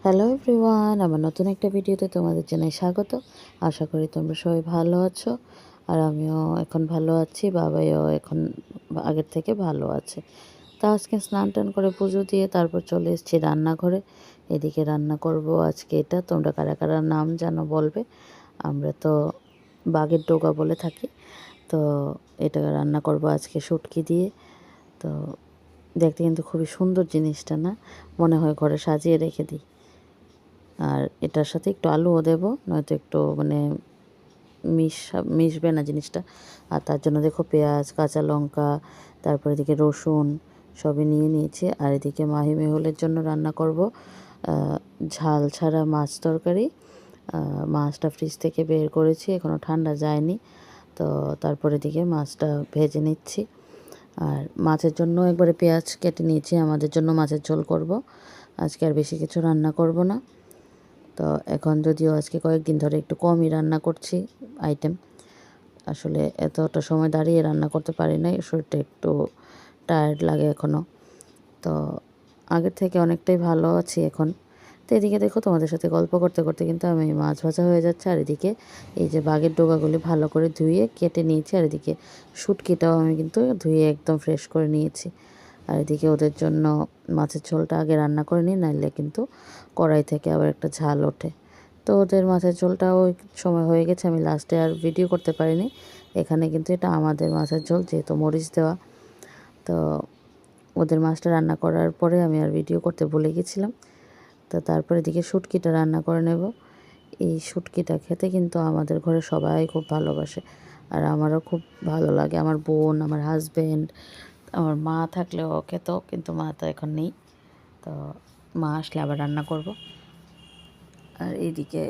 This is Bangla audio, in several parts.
হ্যালো এভরিওয়ান, আমার নতুন একটা ভিডিওতে তোমাদের জানাই স্বাগত। আশা করি তোমরা সবাই ভালো আছো, আর আমিও এখন ভালো আছি। বাবাইও এখন আগের থেকে ভালো আছে। তা আজকে স্নান টান করে পুজো দিয়ে তারপর চলে এসেছি রান্নাঘরে। এদিকে রান্না করব আজকে এটা, তোমরা কারা কারা নাম জানো বলবে। আমরা তো বাঘের ডোগা বলে থাকি। তো এটা রান্না করব আজকে শুটকি দিয়ে। তো দেখতে কিন্তু খুবই সুন্দর জিনিসটা, না? মনে হয় ঘরে সাজিয়ে রেখে দিই। আর এটার সাথে একটু আলুও দেবো, নয়তো একটু মানে মিশবে না জিনিসটা। আর তার জন্য দেখো পেঁয়াজ, কাঁচা লঙ্কা, তারপর এদিকে রসুন সবই নিয়ে নিয়েছি। আর এদিকে মাহি মেহুলের জন্য রান্না করব ঝাল ছাড়া মাছ তরকারি। মাছটা ফ্রিজ থেকে বের করেছি, এখনও ঠান্ডা যায়নি। তো তারপরে এদিকে মাছটা ভেজে নিচ্ছি। আর মাছের জন্য একবারে পেঁয়াজ কেটে নিয়েছি, আমাদের জন্য মাছের ঝোল করব আজকে, আর বেশি কিছু রান্না করব না। তো এখন যদিও আজকে কয়েকদিন ধরে একটু কমই রান্না করছি আইটেম, আসলে এতটা সময় দাঁড়িয়ে রান্না করতে পারি না, শরীরটা একটু টায়ার্ড লাগে এখনও। তো আগের থেকে অনেকটাই ভালো আছি এখন। তো এদিকে দেখো তোমাদের সাথে গল্প করতে করতে কিন্তু আমি মাছ ভাজা হয়ে যাচ্ছে, আর এদিকে এই যে বাঘের ডোকাগুলি ভালো করে ধুয়ে কেটে নিয়েছি। আর এদিকে শুটকিটাও আমি কিন্তু ধুয়ে একদম ফ্রেশ করে নিয়েছি। আর এদিকে ওদের জন্য মাছের ঝোলটা আগে রান্না করে নিই, নাইলে কিন্তু কড়াই থেকে আবার একটা ঝাল ওঠে। তো ওদের মাছের ঝোলটাও ওই সময় হয়ে গেছে, আমি লাস্টে আর ভিডিও করতে পারিনি। এখানে কিন্তু এটা আমাদের মাছের ঝোল, যেহেতু মরিচ দেওয়া। তো ওদের মাছটা রান্না করার পরে আমি আর ভিডিও করতে ভুলে গেছিলাম। তো তারপরে এদিকে শুটকিটা রান্না করে নেব। এই শুটকিটা খেতে কিন্তু আমাদের ঘরে সবাই খুব ভালোবাসে, আর আমারও খুব ভালো লাগে। আমার বোন, আমার হাজব্যান্ড, আমার মা থাকলেও খেত, কিন্তু মা তো এখন নেই। তো মা আসলে আবার রান্না করব। আর এইদিকে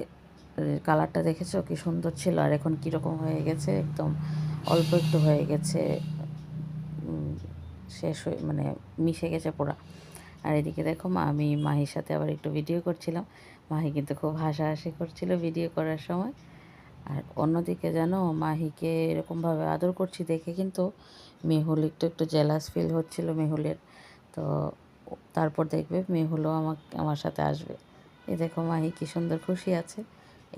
কালারটা দেখেছো কি সুন্দর ছিল, আর এখন কীরকম হয়ে গেছে, একদম অল্প একটু হয়ে গেছে, শেষ হয়ে মানে মিশে গেছে পুরা। আর এদিকে দেখো আমি মাহির সাথে আবার একটু ভিডিও করছিলাম। মাহি কিন্তু খুব হাসাহাসি করছিল ভিডিও করার সময়। আর অন্যদিকে জানো, মাহিকে এরকমভাবে আদর করছি দেখে কিন্তু মেহুল একটু একটু জেলাস ফিল হচ্ছিল মেহুলের। তো তারপর দেখবে মেহুলও আমার সাথে আসবে। এই দেখো মাহি কী সুন্দর খুশি আছে।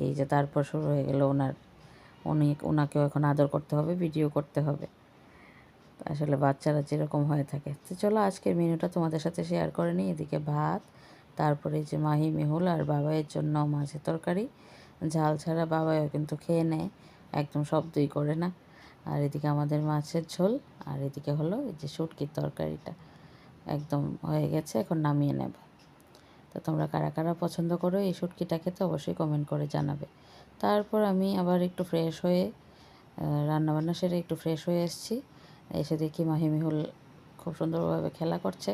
এই যে তারপর শুরু হয়ে গেল ওনাকেও এখন আদর করতে হবে, ভিডিও করতে হবে। আসলে বাচ্চারা যেরকম হয়ে থাকে। তো চলো আজকের মেনুটা তোমাদের সাথে শেয়ার করে নিই। এদিকে ভাত, তারপরে যে মাহি মেহুল আর বাবাইয়ের জন্য মাছের তরকারি। ঝাল ছাড়া বাবাইও কিন্তু খেয়ে নেয়, একদম শব্দই করে না। আর এদিকে আমাদের মাছের ঝোল, আর এদিকে হলো এই যে শুটকির তরকারিটা একদম হয়ে গেছে, এখন নামিয়ে নেব। তো তোমরা কারা কারা পছন্দ করো এই শুটকিটা খেতে, অবশ্যই কমেন্ট করে জানাবে। তারপর আমি আবার একটু ফ্রেশ হয়ে রান্নাবান্না সেরে একটু ফ্রেশ হয়ে এসেছি। এসে দেখি মাহি মেহুল খুব সুন্দরভাবে খেলা করছে।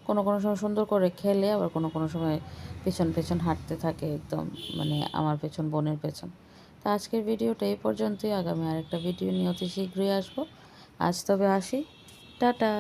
কোনো কোনো সময় সুন্দর করে খেলে, আবার কোনো কোনো সময় পেছন পেছন হাঁটতে থাকে একদম, মানে আমার পেছন, বোনের পেছন। তো আজকের ভিডিওটা এই পর্যন্তই। আগামী আরেকটা ভিডিও নিয়ে অতি শীঘ্রই আসবো। আজ তবে আসি, টাটা।